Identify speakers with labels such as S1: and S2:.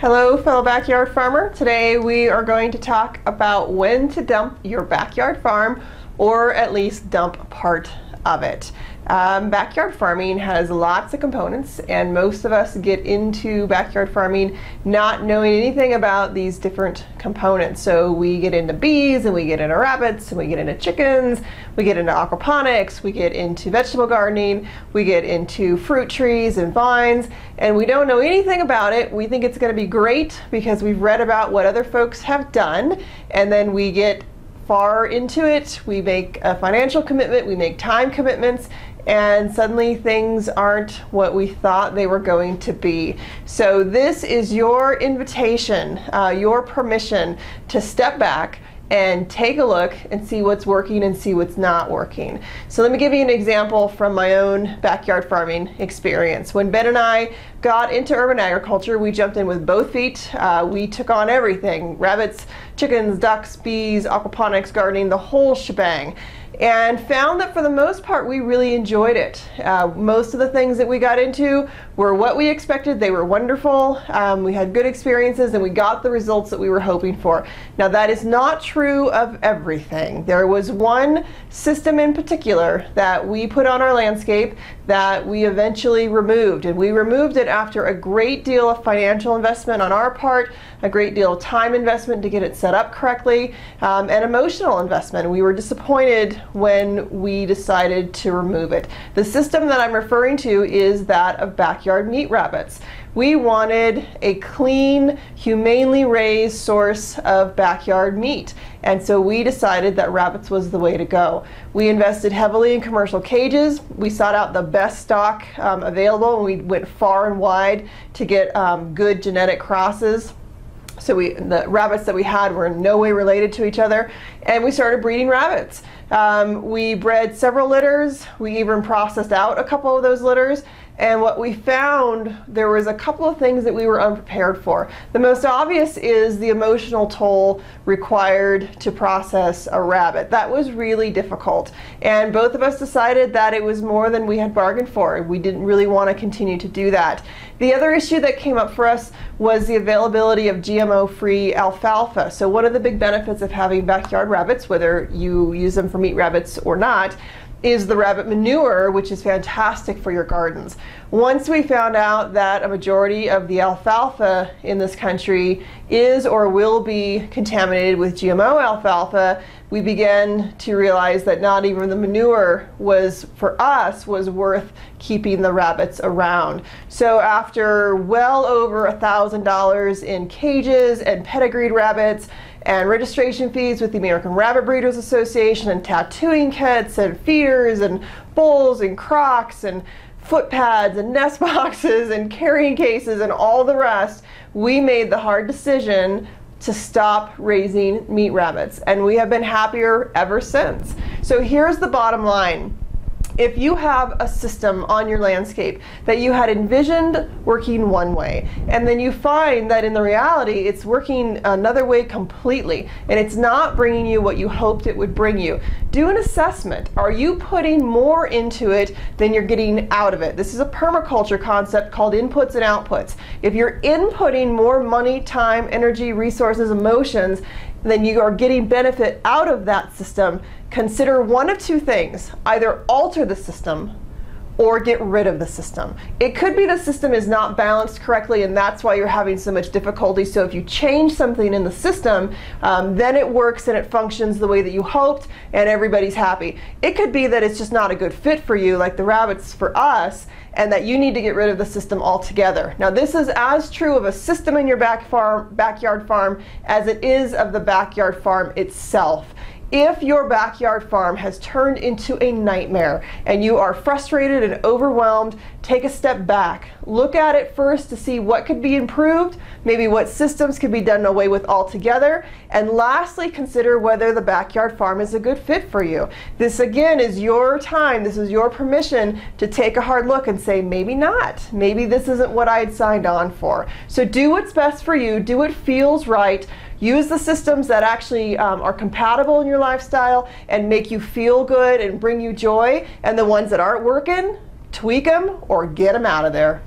S1: Hello, fellow backyard farmer. Today we are going to talk about when to dump your backyard farm, or at least dump part of it. Backyard farming has lots of components, and most of us get into backyard farming not knowing anything about these different components. So we get into bees, and we get into rabbits, and we get into chickens, we get into aquaponics, we get into vegetable gardening, we get into fruit trees and vines, and we don't know anything about it. We think it's going to be great because we've read about what other folks have done, and then we get far into it, we make a financial commitment, we make time commitments, and suddenly things aren't what we thought they were going to be. So this is your invitation, your permission to step back and take a look and see what's working and see what's not working. So let me give you an example from my own backyard farming experience. When Ben and I got into urban agriculture, we jumped in with both feet. We took on everything: rabbits, chickens, ducks, bees, aquaponics, gardening, the whole shebang, and found that for the most part we really enjoyed it. Most of the things that we got into were what we expected. They were wonderful. We had good experiences and we got the results that we were hoping for. Now that is not true of everything. There was one system in particular that we put on our landscape that we eventually removed, and we removed it after a great deal of financial investment on our part, a great deal of time investment to get it set up correctly, and emotional investment. We were disappointed when we decided to remove it. The system that I'm referring to is that of backyard meat rabbits. We wanted a clean, humanely raised source of backyard meat, and so we decided that rabbits was the way to go. We invested heavily in commercial cages. We sought out the best stock available, and we went far and wide to get good genetic crosses. So the rabbits that we had were in no way related to each other, and we started breeding rabbits. We bred several litters. We even processed out a couple of those litters, and what we found, there was a couple of things that we were unprepared for. The most obvious is the emotional toll required to process a rabbit. That was really difficult, and both of us decided that it was more than we had bargained for. We didn't really want to continue to do that. The other issue that came up for us was the availability of GMO-free alfalfa. So one of the big benefits of having backyard rabbits, whether you use them for meat rabbits or not, is the rabbit manure, which is fantastic for your gardens. Once we found out that a majority of the alfalfa in this country is or will be contaminated with GMO alfalfa, we began to realize that not even the manure was, for us, was worth keeping the rabbits around. So after well over $1,000 in cages and pedigreed rabbits, and registration fees with the American Rabbit Breeders Association, and tattooing kits and feeders and bowls and crocks and foot pads and nest boxes and carrying cases and all the rest, we made the hard decision to stop raising meat rabbits, and we have been happier ever since. So here's the bottom line. If you have a system on your landscape that you had envisioned working one way, and then you find that in the reality it's working another way completely, and it's not bringing you what you hoped it would bring you, do an assessment. Are you putting more into it than you're getting out of it? This is a permaculture concept called inputs and outputs. If you're inputting more money, time, energy, resources, emotions, then you are getting benefit out of that system, consider one of two things: either alter the system or get rid of the system. It could be the system is not balanced correctly, and that's why you're having so much difficulty. So if you change something in the system, then it works and it functions the way that you hoped, and everybody's happy. It could be that it's just not a good fit for you, like the rabbits for us, and that you need to get rid of the system altogether. Now this is as true of a system in your backyard farm as it is of the backyard farm itself. If your backyard farm has turned into a nightmare and you are frustrated and overwhelmed, take a step back. Look at it first to see what could be improved, maybe what systems could be done away with altogether, and lastly, consider whether the backyard farm is a good fit for you. This again is your time, this is your permission to take a hard look and say, maybe not. Maybe this isn't what I had signed on for. So do what's best for you, do what feels right. Use the systems that actually are compatible in your lifestyle and make you feel good and bring you joy, and the ones that aren't working, tweak them or get them out of there.